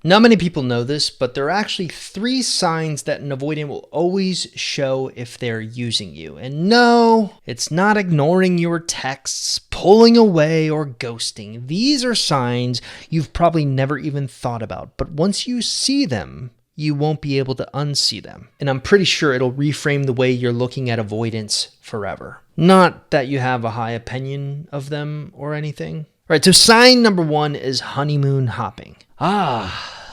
Not many people know this, but there are actually 3 signs that an avoidant will always show if they're using you. And no, it's not ignoring your texts, pulling away, or ghosting. These are signs you've probably never even thought about, but once you see them, you won't be able to unsee them. And I'm pretty sure it'll reframe the way you're looking at avoidance forever. Not that you have a high opinion of them or anything. All right, so sign number 1 is honeymoon hopping.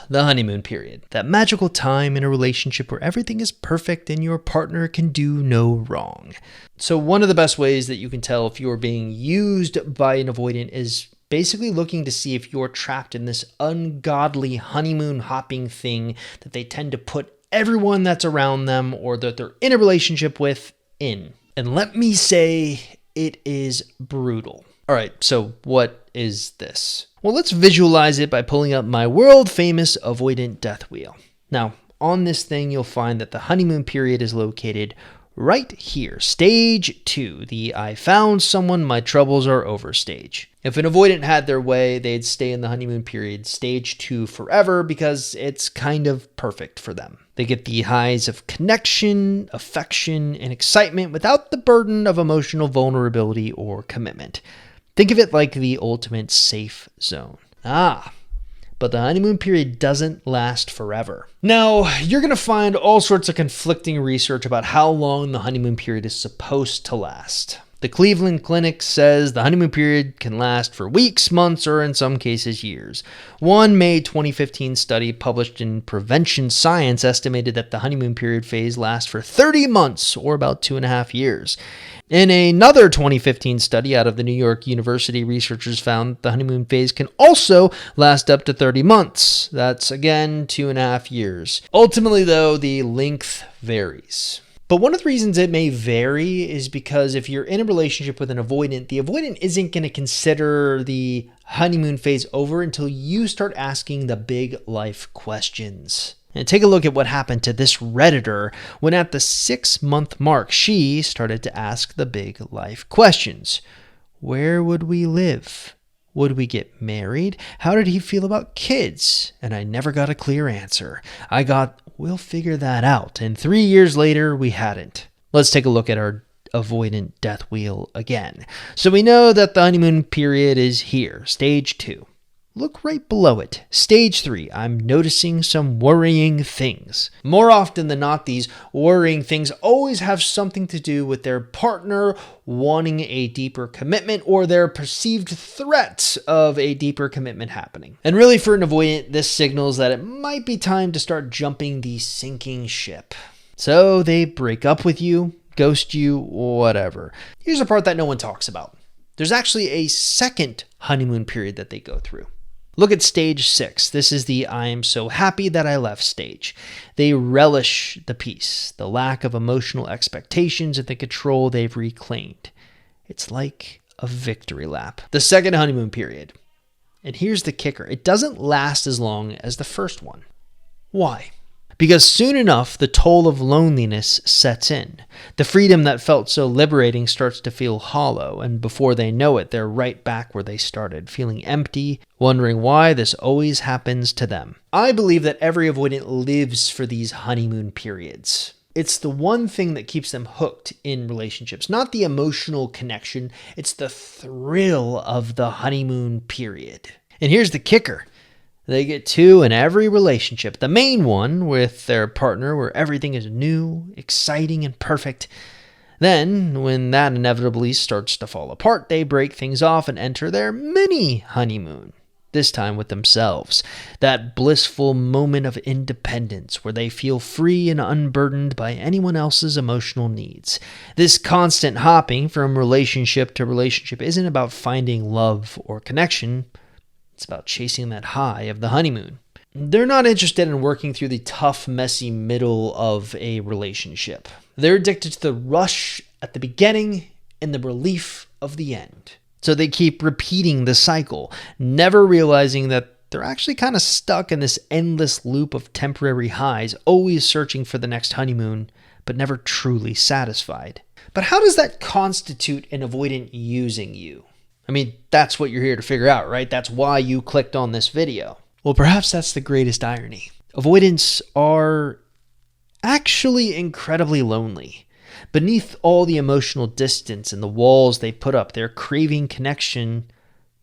The honeymoon period. That magical time in a relationship where everything is perfect and your partner can do no wrong. So one of the best ways that you can tell if you're being used by an avoidant is basically looking to see if you're trapped in this ungodly honeymoon hopping thing that they tend to put everyone that's around them or that they're in a relationship with in. And let me say, it is brutal. All right, so what is this? Well, let's visualize it by pulling up my world famous avoidant death wheel. Now, on this thing, you'll find that the honeymoon period is located right here, stage 2, the I found someone, my troubles are over stage. If an avoidant had their way, they'd stay in the honeymoon period, stage 2 forever, because it's kind of perfect for them. They get the highs of connection, affection, and excitement without the burden of emotional vulnerability or commitment. Think of it like the ultimate safe zone. But the honeymoon period doesn't last forever. Now, you're going to find all sorts of conflicting research about how long the honeymoon period is supposed to last. The Cleveland Clinic says the honeymoon period can last for weeks, months, or in some cases years. One May 2015 study published in Prevention Science estimated that the honeymoon period phase lasts for 30 months, or about 2.5 years. In another 2015 study out of the New York University, researchers found the honeymoon phase can also last up to 30 months. That's, again, 2.5 years. Ultimately, though, the length varies. But one of the reasons it may vary is because if you're in a relationship with an avoidant, the avoidant isn't going to consider the honeymoon phase over until you start asking the big life questions. And take a look at what happened to this Redditor when at the 6-month mark, she started to ask the big life questions. Where would we live? Would we get married? How did he feel about kids? And I never got a clear answer. I got, we'll figure that out. And 3 years later, we hadn't. Let's take a look at our avoidant death wheel again. So we know that the honeymoon period is here, stage 2. Look right below it. Stage 3, I'm noticing some worrying things. More often than not, these worrying things always have something to do with their partner wanting a deeper commitment or their perceived threat of a deeper commitment happening. And really for an avoidant, this signals that it might be time to start jumping the sinking ship. So they break up with you, ghost you, whatever. Here's the part that no one talks about. There's actually a second honeymoon period that they go through. Look at stage 6. This is the I am so happy that I left stage. They relish the peace, the lack of emotional expectations, and the control they've reclaimed. It's like a victory lap. The second honeymoon period. And here's the kicker. It doesn't last as long as the first one. Why? Because soon enough, the toll of loneliness sets in. The freedom that felt so liberating starts to feel hollow, and before they know it, they're right back where they started, feeling empty, wondering why this always happens to them. I believe that every avoidant lives for these honeymoon periods. It's the one thing that keeps them hooked in relationships, not the emotional connection. It's the thrill of the honeymoon period. And here's the kicker. They get 2 in every relationship. The main one with their partner where everything is new, exciting, and perfect. Then, when that inevitably starts to fall apart, they break things off and enter their mini honeymoon. This time with themselves. That blissful moment of independence where they feel free and unburdened by anyone else's emotional needs. This constant hopping from relationship to relationship isn't about finding love or connection. It's about chasing that high of the honeymoon. They're not interested in working through the tough, messy middle of a relationship. They're addicted to the rush at the beginning and the relief of the end. So they keep repeating the cycle, never realizing that they're actually kind of stuck in this endless loop of temporary highs, always searching for the next honeymoon, but never truly satisfied. But how does that constitute an avoidant using you? I mean, that's what you're here to figure out, right? That's why you clicked on this video. Well, perhaps that's the greatest irony. Avoidants are actually incredibly lonely. Beneath all the emotional distance and the walls they put up, they're craving connection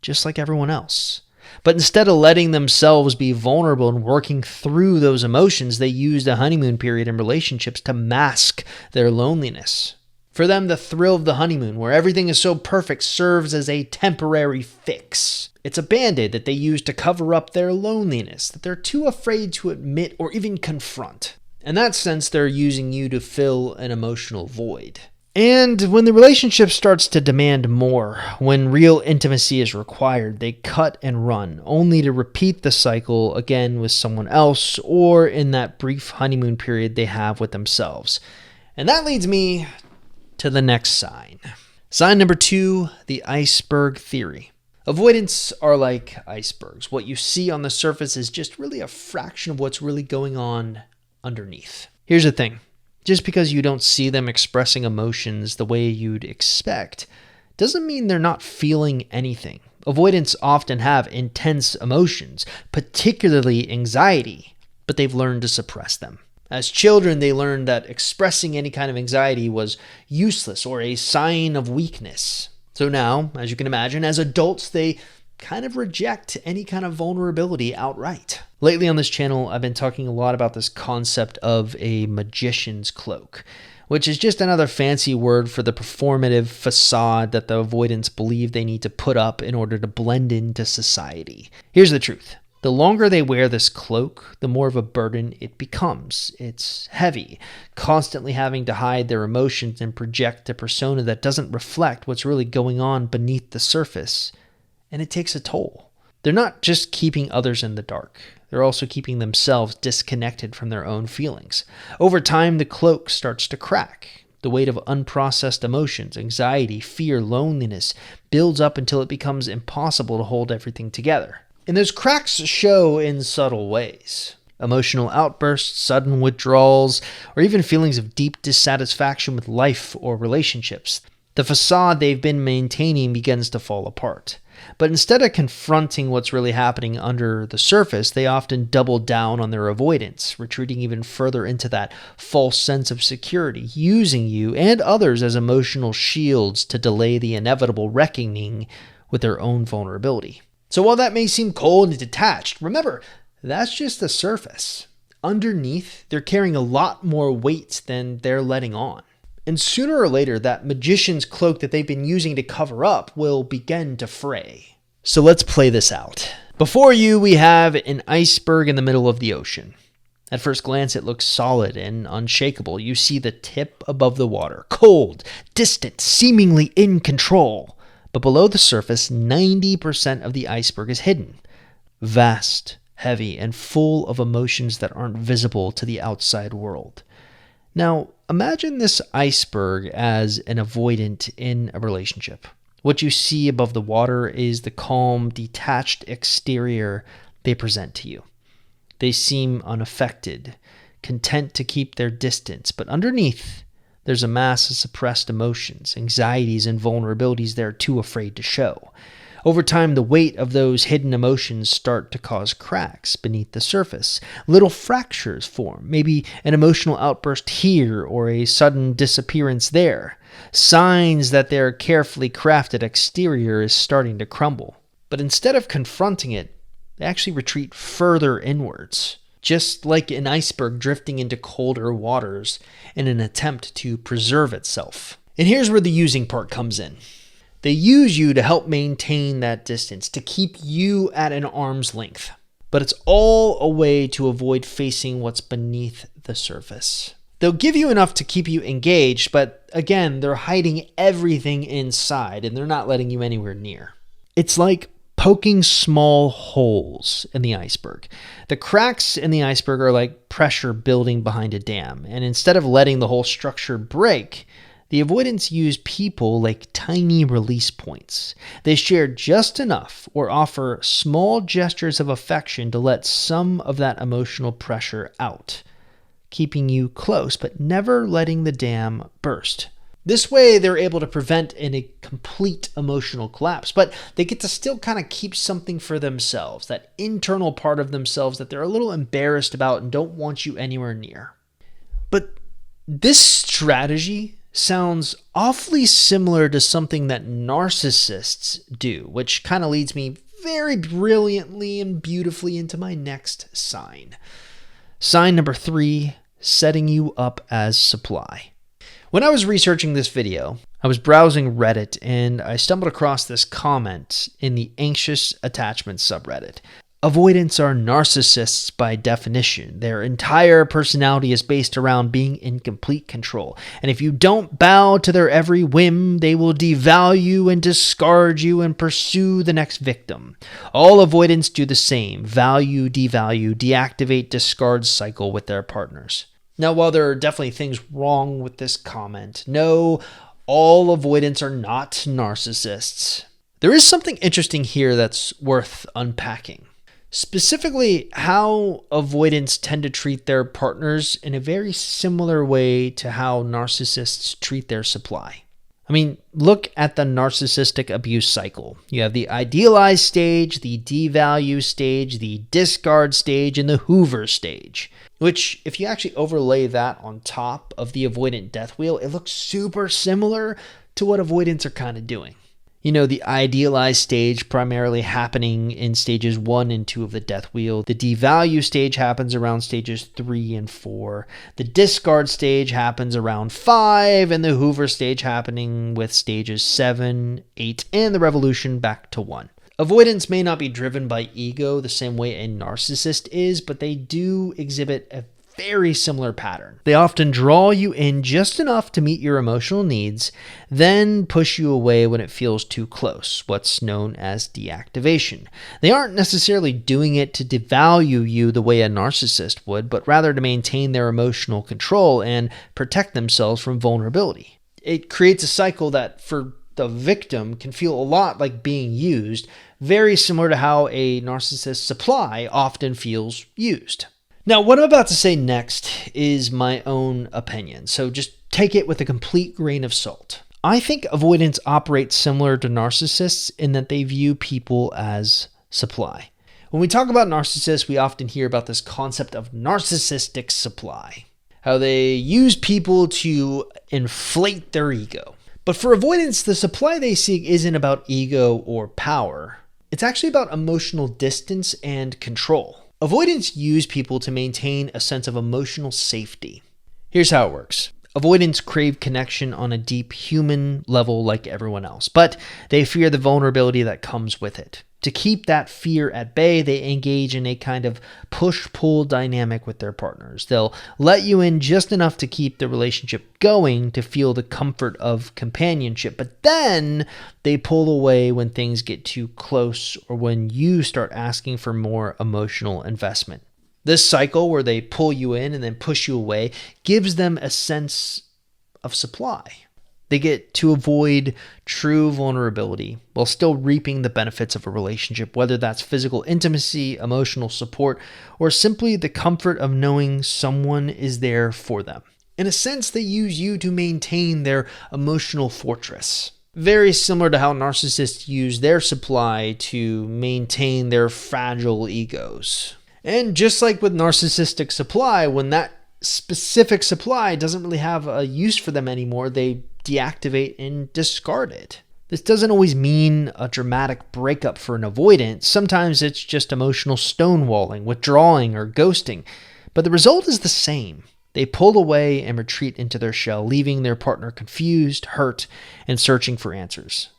just like everyone else. But instead of letting themselves be vulnerable and working through those emotions, they use the honeymoon period in relationships to mask their loneliness. For them, the thrill of the honeymoon, where everything is so perfect, serves as a temporary fix. It's a band-aid that they use to cover up their loneliness, that they're too afraid to admit or even confront. In that sense, they're using you to fill an emotional void. And when the relationship starts to demand more, when real intimacy is required, they cut and run, only to repeat the cycle again with someone else or in that brief honeymoon period they have with themselves. And that leads me to the next sign. Sign number 2, the iceberg theory. Avoidants are like icebergs. What you see on the surface is just really a fraction of what's really going on underneath. Here's the thing. Just because you don't see them expressing emotions the way you'd expect doesn't mean they're not feeling anything. Avoidants often have intense emotions, particularly anxiety, but they've learned to suppress them. As children, they learned that expressing any kind of anxiety was useless or a sign of weakness. So now, as you can imagine, as adults, they kind of reject any kind of vulnerability outright. Lately on this channel, I've been talking a lot about this concept of a magician's cloak, which is just another fancy word for the performative facade that the avoidants believe they need to put up in order to blend into society. Here's the truth. The longer they wear this cloak, the more of a burden it becomes. It's heavy, constantly having to hide their emotions and project a persona that doesn't reflect what's really going on beneath the surface. And it takes a toll. They're not just keeping others in the dark. They're also keeping themselves disconnected from their own feelings. Over time, the cloak starts to crack. The weight of unprocessed emotions, anxiety, fear, loneliness builds up until it becomes impossible to hold everything together. And those cracks show in subtle ways. Emotional outbursts, sudden withdrawals, or even feelings of deep dissatisfaction with life or relationships. The facade they've been maintaining begins to fall apart. But instead of confronting what's really happening under the surface, they often double down on their avoidance, retreating even further into that false sense of security, using you and others as emotional shields to delay the inevitable reckoning with their own vulnerability. So while that may seem cold and detached, remember, that's just the surface. Underneath, they're carrying a lot more weight than they're letting on. And sooner or later, that magician's cloak that they've been using to cover up will begin to fray. So let's play this out. Before you, we have an iceberg in the middle of the ocean. At first glance, it looks solid and unshakable. You see the tip above the water, cold, distant, seemingly in control. But below the surface, 90% of the iceberg is hidden. Vast, heavy, and full of emotions that aren't visible to the outside world. Now, imagine this iceberg as an avoidant in a relationship. What you see above the water is the calm, detached exterior they present to you. They seem unaffected, content to keep their distance, but underneath, there's a mass of suppressed emotions, anxieties, and vulnerabilities they're too afraid to show. Over time, the weight of those hidden emotions start to cause cracks beneath the surface. Little fractures form, maybe an emotional outburst here or a sudden disappearance there. Signs that their carefully crafted exterior is starting to crumble. But instead of confronting it, they actually retreat further inwards. Just like an iceberg drifting into colder waters in an attempt to preserve itself. And here's where the using part comes in. They use you to help maintain that distance, to keep you at an arm's length. But it's all a way to avoid facing what's beneath the surface. They'll give you enough to keep you engaged, but again, they're hiding everything inside and they're not letting you anywhere near. It's like poking small holes in the iceberg. The cracks in the iceberg are like pressure building behind a dam, and instead of letting the whole structure break, the avoidants use people like tiny release points. They share just enough or offer small gestures of affection to let some of that emotional pressure out, keeping you close but never letting the dam burst. This way, they're able to prevent a complete emotional collapse, but they get to still kind of keep something for themselves, that internal part of themselves that they're a little embarrassed about and don't want you anywhere near. But this strategy sounds awfully similar to something that narcissists do, which kind of leads me very brilliantly and beautifully into my next sign. Sign number 3, setting you up as supply. When I was researching this video, I was browsing Reddit and I stumbled across this comment in the anxious attachments subreddit. Avoidants are narcissists by definition. Their entire personality is based around being in complete control. And if you don't bow to their every whim, they will devalue and discard you and pursue the next victim. All avoidants do the same: value, devalue, deactivate, discard cycle with their partners. Now, while there are definitely things wrong with this comment, no, all avoidants are not narcissists. There is something interesting here that's worth unpacking. Specifically, how avoidants tend to treat their partners in a very similar way to how narcissists treat their supply. I mean, look at the narcissistic abuse cycle. You have the idealized stage, the devalue stage, the discard stage, and the Hoover stage. Which, if you actually overlay that on top of the avoidant death wheel, it looks super similar to what avoidants are kind of doing. You know, the idealized stage primarily happening in stages 1 and 2 of the death wheel. The devalue stage happens around stages 3 and 4. The discard stage happens around 5, and the Hoover stage happening with stages 7, 8, and the revolution back to 1. Avoidance may not be driven by ego the same way a narcissist is, but they do exhibit a very similar pattern. They often draw you in just enough to meet your emotional needs, then push you away when it feels too close, what's known as deactivation. They aren't necessarily doing it to devalue you the way a narcissist would, but rather to maintain their emotional control and protect themselves from vulnerability. It creates a cycle that, for the victim, can feel a lot like being used, very similar to how a narcissist's supply often feels used. Now, what I'm about to say next is my own opinion, so just take it with a complete grain of salt. I think avoidants operate similar to narcissists in that they view people as supply. When we talk about narcissists, we often hear about this concept of narcissistic supply, how they use people to inflate their ego. But for avoidants, the supply they seek isn't about ego or power. It's actually about emotional distance and control. Avoidants use people to maintain a sense of emotional safety. Here's how it works. Avoidants crave connection on a deep human level like everyone else, but they fear the vulnerability that comes with it. To keep that fear at bay, they engage in a kind of push-pull dynamic with their partners. They'll let you in just enough to keep the relationship going, to feel the comfort of companionship, but then they pull away when things get too close or when you start asking for more emotional investment. This cycle where they pull you in and then push you away gives them a sense of supply. They get to avoid true vulnerability while still reaping the benefits of a relationship, whether that's physical intimacy, emotional support, or simply the comfort of knowing someone is there for them. In a sense, they use you to maintain their emotional fortress. Very similar to how narcissists use their supply to maintain their fragile egos. And just like with narcissistic supply, when that specific supply doesn't really have a use for them anymore, they deactivate and discard it. This doesn't always mean a dramatic breakup for an avoidant. Sometimes it's just emotional stonewalling, withdrawing, or ghosting. But the result is the same. They pull away and retreat into their shell, leaving their partner confused, hurt, and searching for answers.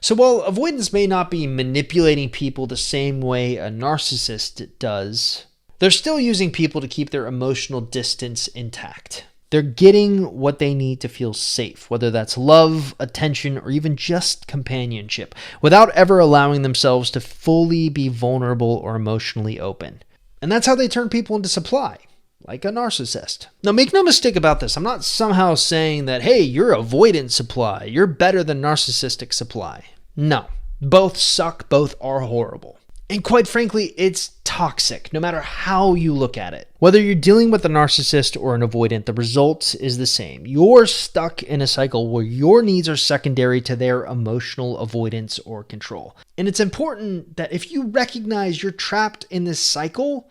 So while avoidance may not be manipulating people the same way a narcissist does, they're still using people to keep their emotional distance intact. They're getting what they need to feel safe, whether that's love, attention, or even just companionship, without ever allowing themselves to fully be vulnerable or emotionally open. And that's how they turn people into supply, like a narcissist. Now, make no mistake about this. I'm not somehow saying that, hey, you're avoidant supply. You're better than narcissistic supply. No, both suck. Both are horrible. And quite frankly, it's toxic, no matter how you look at it. Whether you're dealing with a narcissist or an avoidant, the result is the same. You're stuck in a cycle where your needs are secondary to their emotional avoidance or control. And it's important that if you recognize you're trapped in this cycle,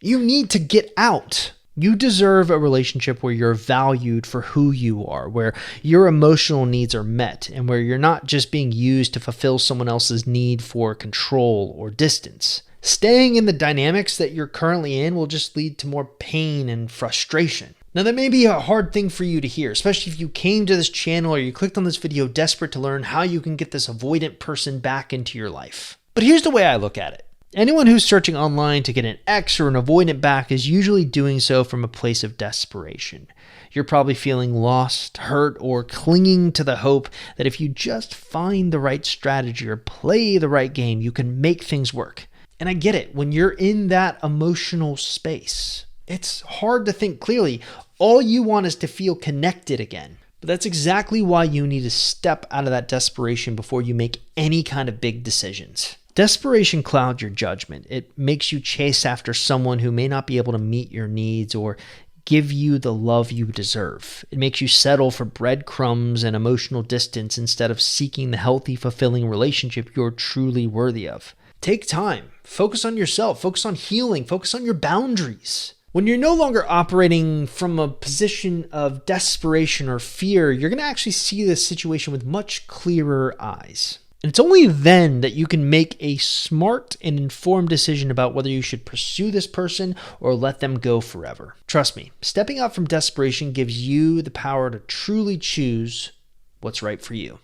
you need to get out. You deserve a relationship where you're valued for who you are, where your emotional needs are met, and where you're not just being used to fulfill someone else's need for control or distance. Staying in the dynamics that you're currently in will just lead to more pain and frustration. Now, that may be a hard thing for you to hear, especially if you came to this channel or you clicked on this video desperate to learn how you can get this avoidant person back into your life. But here's the way I look at it. Anyone who's searching online to get an ex or an avoidant back is usually doing so from a place of desperation. You're probably feeling lost, hurt, or clinging to the hope that if you just find the right strategy or play the right game, you can make things work. And I get it. When you're in that emotional space, it's hard to think clearly. All you want is to feel connected again. But that's exactly why you need to step out of that desperation before you make any kind of big decisions. Desperation clouds your judgment. It makes you chase after someone who may not be able to meet your needs or give you the love you deserve. It makes you settle for breadcrumbs and emotional distance instead of seeking the healthy, fulfilling relationship you're truly worthy of. Take time. Focus on yourself. Focus on healing. Focus on your boundaries. When you're no longer operating from a position of desperation or fear, you're going to actually see this situation with much clearer eyes. And it's only then that you can make a smart and informed decision about whether you should pursue this person or let them go forever. Trust me, stepping out from desperation gives you the power to truly choose what's right for you.